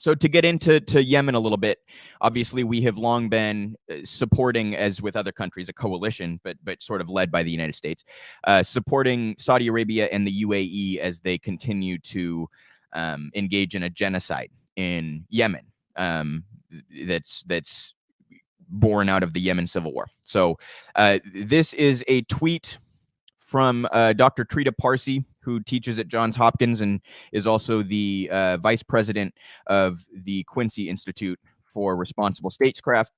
So to get into Yemen a little bit, obviously we have long been supporting, as with other countries, a coalition, but sort of led by the United States, supporting Saudi Arabia and the UAE as they continue to engage in a genocide in Yemen. That's born out of the Yemen civil war. So this is a tweet from Dr. Trita Parsi, who teaches at Johns Hopkins and is also the vice president of the Quincy Institute for Responsible Statecraft.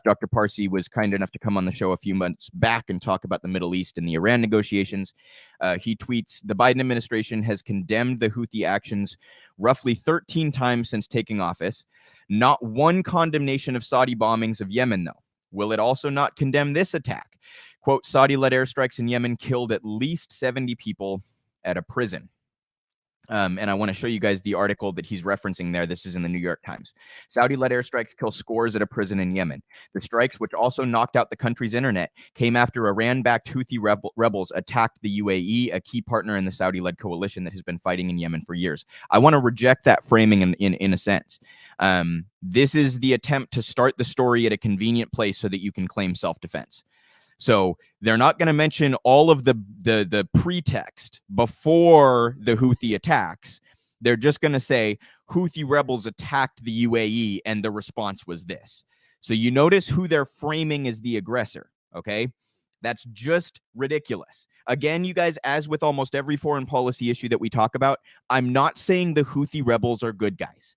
Dr. Parsi was kind enough to come on the show a few months back and talk about the Middle East and the Iran negotiations. He tweets, "The Biden administration has condemned the Houthi actions roughly 13 times since taking office. Not one condemnation of Saudi bombings of Yemen, though. Will it also not condemn this attack? Quote, Saudi-led airstrikes in Yemen killed at least 70 people at a prison." And I want to show you guys the article that he's referencing there. This is in the New York Times. Saudi-led airstrikes kill scores at a prison in Yemen. The strikes, which also knocked out the country's internet, came after Iran-backed Houthi rebels attacked the UAE, a key partner in the Saudi-led coalition that has been fighting in Yemen for years. I want to reject that framing in a sense. This is the attempt to start the story at a convenient place so that you can claim self-defense. So they're not going to mention all of the pretext before the Houthi attacks. They're just going to say Houthi rebels attacked the UAE and the response was this. So you notice who they're framing as the aggressor, okay? That's just ridiculous. Again, you guys, as with almost every foreign policy issue that we talk about, I'm not saying the Houthi rebels are good guys.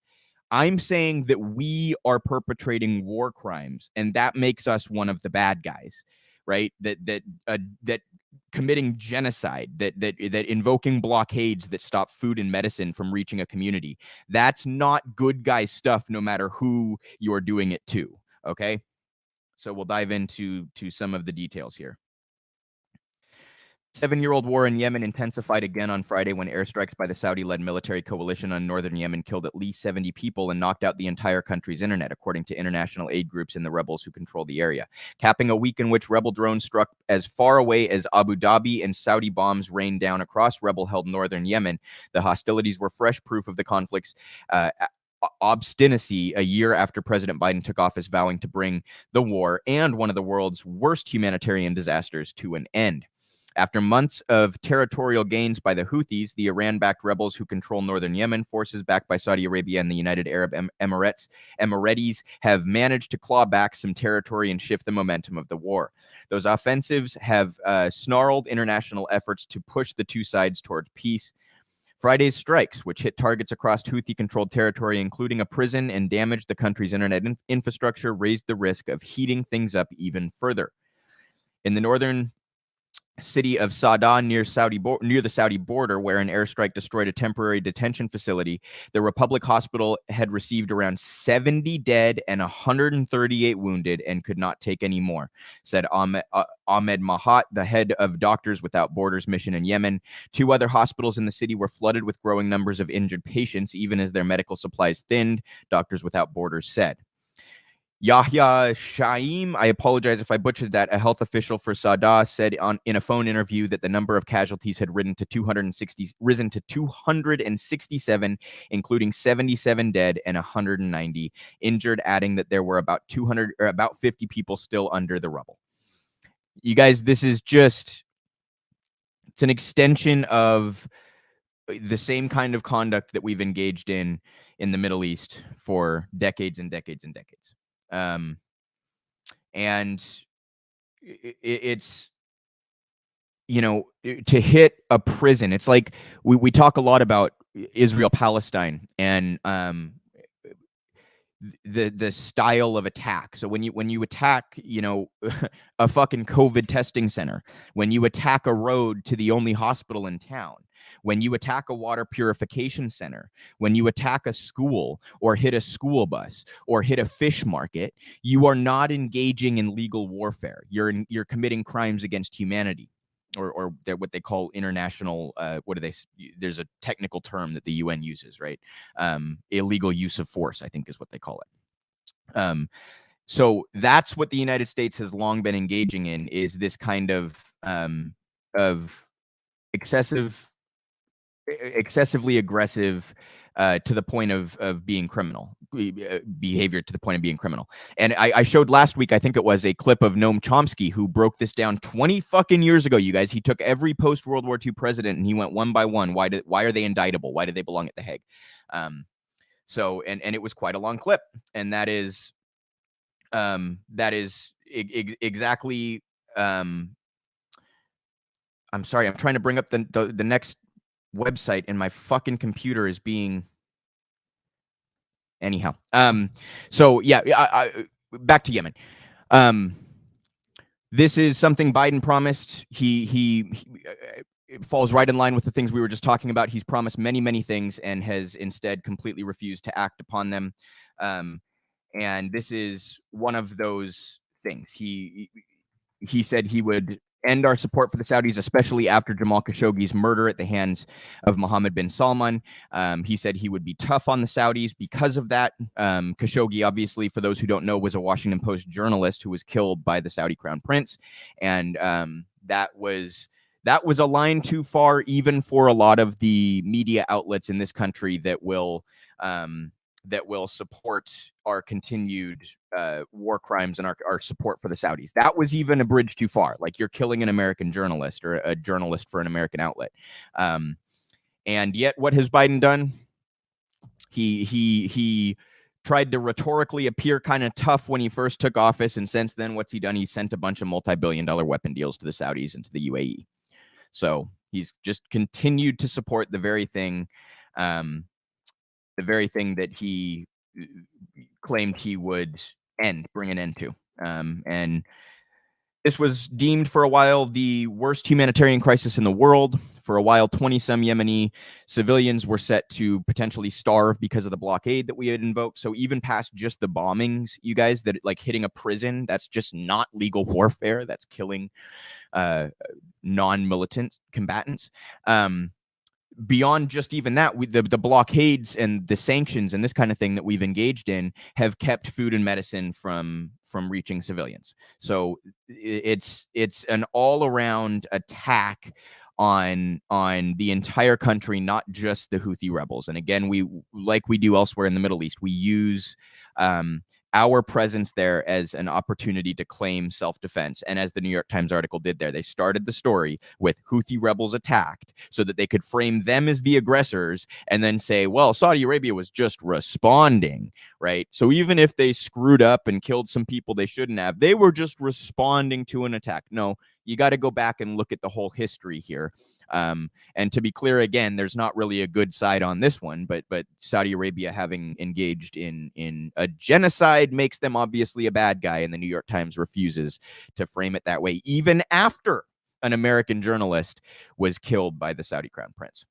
I'm saying that we are perpetrating war crimes, and that makes us one of the bad guys. Right, that committing genocide, that invoking blockades that stop food and medicine from reaching a community. That's not good guy stuff, no matter who you're doing it to. Okay, so we'll dive into some of the details here. 7-year-old war in Yemen intensified again on Friday when airstrikes by the Saudi-led military coalition on northern Yemen killed at least 70 people and knocked out the entire country's internet, according to international aid groups and the rebels who control the area. Capping a week in which rebel drones struck as far away as Abu Dhabi and Saudi bombs rained down across rebel-held northern Yemen, the hostilities were fresh proof of the conflict's obstinacy a year after President Biden took office, vowing to bring the war and one of the world's worst humanitarian disasters to an end. After months of territorial gains by the Houthis, the Iran-backed rebels who control northern Yemen, forces backed by Saudi Arabia and the United Arab Emirates have managed to claw back some territory and shift the momentum of the war. Those offensives have snarled international efforts to push the two sides toward peace. Friday's strikes, which hit targets across Houthi-controlled territory, including a prison, and damaged the country's internet infrastructure, raised the risk of heating things up even further. In the northern city of Sada near the Saudi border, where an airstrike destroyed a temporary detention facility, the Republic Hospital had received around 70 dead and 138 wounded and could not take any more, said Ahmed Mahat, the head of Doctors Without Borders mission in Yemen. 2 other hospitals in the city were flooded with growing numbers of injured patients, even as their medical supplies thinned, Doctors Without Borders said. Yahya Shaim, I apologize if I butchered that, a health official for Sada, said in a phone interview that the number of casualties had risen to 267, including 77 dead and 190 injured, adding that there were about 50 people still under the rubble. You guys, this is just, it's an extension of the same kind of conduct that we've engaged in the Middle East for decades and decades and decades. And it's, you know, to hit a prison, it's like we talk a lot about Israel-Palestine and the style of attack. So when you attack, you know, a fucking COVID testing center, when you attack a road to the only hospital in town, when you attack a water purification center, when you attack a school or hit a school bus or hit a fish market, you are not engaging in legal warfare. You're committing crimes against humanity, or they're what they call international. There's a technical term that the UN uses, right? Illegal use of force, I think, is what they call it. So that's what the United States has long been engaging in, is this kind of excessively aggressive to the point of being criminal behavior to the point of being criminal. And I showed last week, I think it was, a clip of Noam Chomsky, who broke this down 20 fucking years ago, you guys. He took every post World War II president and he went one by one. Why are they indictable? Why do they belong at the Hague? So it was quite a long clip, and that is exactly. I'm sorry, I'm trying to bring up the next website, and my fucking computer is being. Anyhow, so yeah, back to Yemen. This is something Biden promised. He it falls right in line with the things we were just talking about. He's promised many, many things and has instead completely refused to act upon them. And this is one of those things. He said he would end our support for the Saudis, especially after Jamal Khashoggi's murder at the hands of Mohammed bin Salman. He said he would be tough on the Saudis because of that. Khashoggi, obviously, for those who don't know, was a Washington Post journalist who was killed by the Saudi crown prince. And that was a line too far, even for a lot of the media outlets in this country that will support our continued war crimes and our support for the Saudis. That was even a bridge too far. Like, you're killing an American journalist or a journalist for an American outlet. And yet, what has Biden done? He tried to rhetorically appear kind of tough when he first took office, and since then, what's he done? He sent a bunch of multi-billion-dollar weapon deals to the Saudis and to the UAE. So he's just continued to support the very thing that he claimed he would bring an end to. And this was deemed for a while the worst humanitarian crisis in the world. For a while, 20-some Yemeni civilians were set to potentially starve because of the blockade that we had invoked. So even past just the bombings, you guys, that like hitting a prison, that's just not legal warfare. That's killing non-militant combatants. Beyond just even that, the blockades and the sanctions and this kind of thing that we've engaged in have kept food and medicine from reaching civilians. So it's an all-around attack on the entire country, not just the Houthi rebels. And again, we, like we do elsewhere in the Middle East, we use our presence there as an opportunity to claim self-defense. And as the New York Times article did there, they started the story with Houthi rebels attacked so that they could frame them as the aggressors and then say, well, Saudi Arabia was just responding, right? So even if they screwed up and killed some people they shouldn't have, they were just responding to an attack. No, you got to go back and look at the whole history here. And to be clear, again, there's not really a good side on this one, but Saudi Arabia having engaged in a genocide makes them obviously a bad guy, and the New York Times refuses to frame it that way, even after an American journalist was killed by the Saudi crown prince.